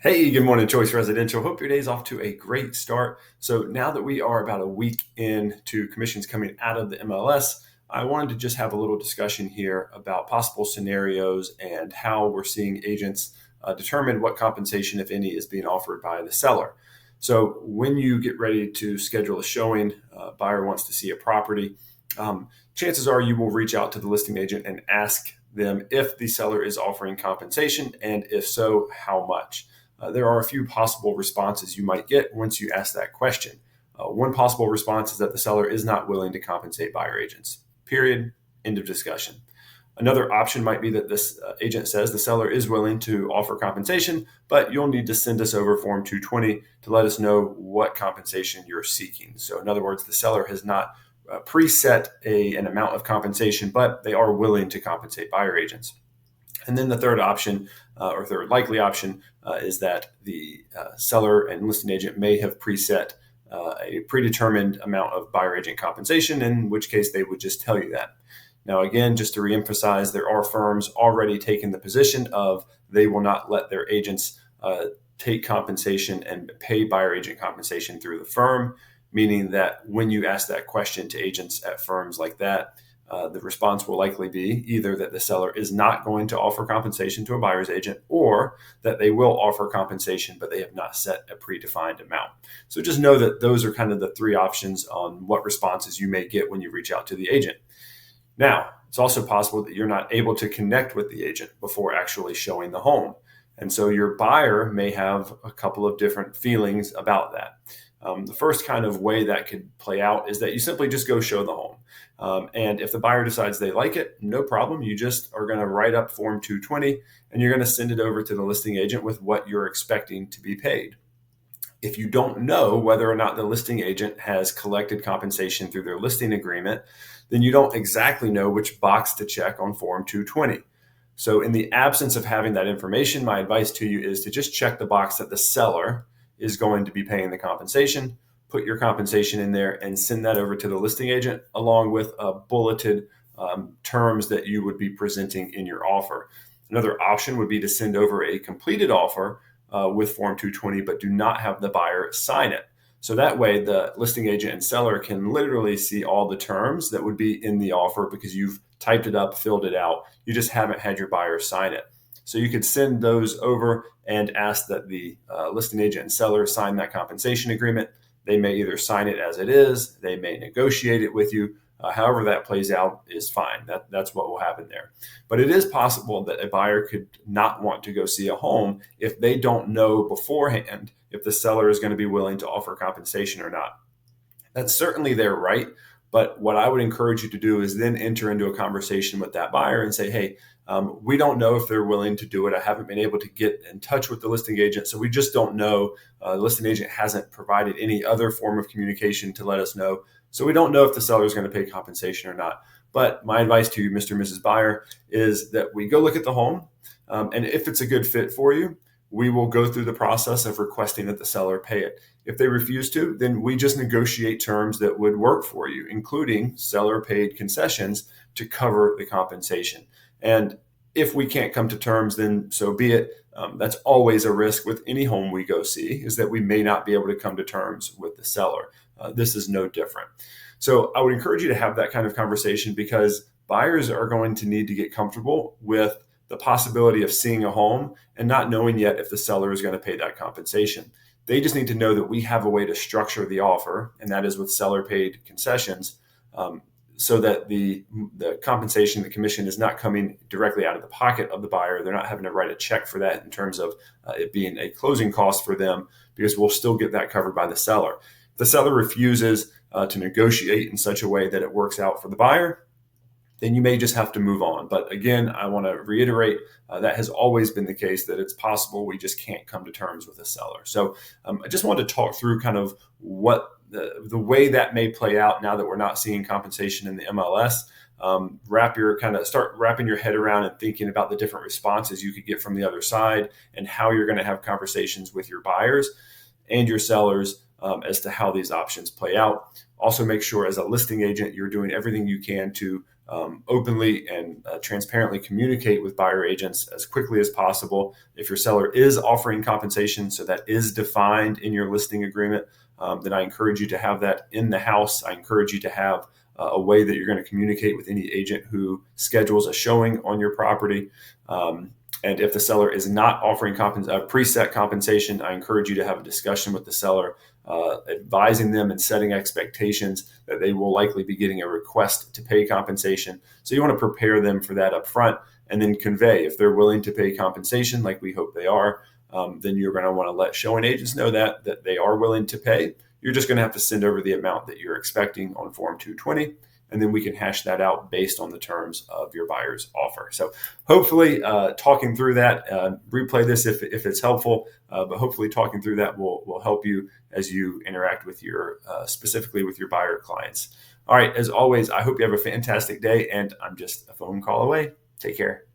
Hey, good morning, Choice Residential. Hope your day's off to a great start. So now that we are about a week into commissions coming out of the MLS, I wanted to just have a little discussion here about possible scenarios and how we're seeing agents determine what compensation, if any, is being offered by the seller. So when you get ready to schedule a showing, buyer wants to see a property, chances are you will reach out to the listing agent and ask them if the seller is offering compensation, and if so, how much. There are a few possible responses you might get once you ask that question. One possible response is that the seller is not willing to compensate buyer agents. Period. End of discussion. Another option might be that this agent says the seller is willing to offer compensation, but you'll need to send us over Form 220 to let us know what compensation you're seeking. So, in other words, the seller has not preset an amount of compensation, but they are willing to compensate buyer agents. And then the third option, or third likely option, is that the seller and listing agent may have preset a predetermined amount of buyer agent compensation, in which case they would just tell you that. Now, again, just to reemphasize, there are firms already taking the position of they will not let their agents take compensation and pay buyer agent compensation through the firm, meaning that when you ask that question to agents at firms like that, the response will likely be either that the seller is not going to offer compensation to a buyer's agent, or that they will offer compensation, but they have not set a predefined amount. So just know that those are kind of the three options on what responses you may get when you reach out to the agent. Now, it's also possible that you're not able to connect with the agent before actually showing the home. And so your buyer may have a couple of different feelings about that. The first kind of way that could play out is that you simply just go show the home. And if the buyer decides they like it, no problem. You just are going to write up Form 220 and you're going to send it over to the listing agent with what you're expecting to be paid. If you don't know whether or not the listing agent has collected compensation through their listing agreement, then you don't exactly know which box to check on Form 220. So, in the absence of having that information, my advice to you is to just check the box that the seller is going to be paying the compensation, put your compensation in there, and send that over to the listing agent along with bulleted terms that you would be presenting in your offer. Another option would be to send over a completed offer with Form 220, but do not have the buyer sign it. So that way, the listing agent and seller can literally see all the terms that would be in the offer because you've typed it up, filled it out. You just haven't had your buyer sign it. So you could send those over and ask that the listing agent and seller sign that compensation agreement. They may either sign it as it is, they may negotiate it with you. However that plays out is fine. That's what will happen there. But it is possible that a buyer could not want to go see a home if they don't know beforehand if the seller is going to be willing to offer compensation or not. That's certainly their right. But what I would encourage you to do is then enter into a conversation with that buyer and say, hey, we don't know if they're willing to do it. I haven't been able to get in touch with the listing agent, so we just don't know. The listing agent hasn't provided any other form of communication to let us know. So we don't know if the seller is going to pay compensation or not. But my advice to you, Mr. and Mrs. Buyer, is that we go look at the home. And if it's a good fit for you, we will go through the process of requesting that the seller pay it. If they refuse to, then we just negotiate terms that would work for you, including seller paid concessions to cover the compensation. And if we can't come to terms, then so be it. That's always a risk with any home we go see, is that we may not be able to come to terms with the seller. This is no different. So I would encourage you to have that kind of conversation, because buyers are going to need to get comfortable with the possibility of seeing a home and not knowing yet if the seller is going to pay that compensation. They just need to know that we have a way to structure the offer, and that is with seller paid concessions, so that the compensation, the commission, is not coming directly out of the pocket of the buyer. They're not having to write a check for that in terms of it being a closing cost for them, because we'll still get that covered by the seller. If the seller refuses to negotiate in such a way that it works out for the buyer, then you may just have to move on. But again, I want to reiterate that has always been the case, that it's possible we just can't come to terms with a seller. So I just wanted to talk through kind of what the way that may play out now that we're not seeing compensation in the MLS. Start wrapping your head around and thinking about the different responses you could get from the other side, and how you're going to have conversations with your buyers and your sellers as to how these options play out. Also, make sure as a listing agent, you're doing everything you can to openly and transparently communicate with buyer agents as quickly as possible. If your seller is offering compensation, so that is defined in your listing agreement, then I encourage you to have that in the house. I encourage you to have a way that you're going to communicate with any agent who schedules a showing on your property. And if the seller is not offering preset compensation, I encourage you to have a discussion with the seller, advising them and setting expectations that they will likely be getting a request to pay compensation. So you want to prepare them for that up front, and then convey if they're willing to pay compensation, like we hope they are. Then you're going to want to let showing agents know that they are willing to pay. You're just going to have to send over the amount that you're expecting on Form 220, and then we can hash that out based on the terms of your buyer's offer. So hopefully talking through that, replay this if it's helpful, but hopefully talking through that will help you as you interact with specifically with your buyer clients. All right, as always, I hope you have a fantastic day, and I'm just a phone call away. Take care.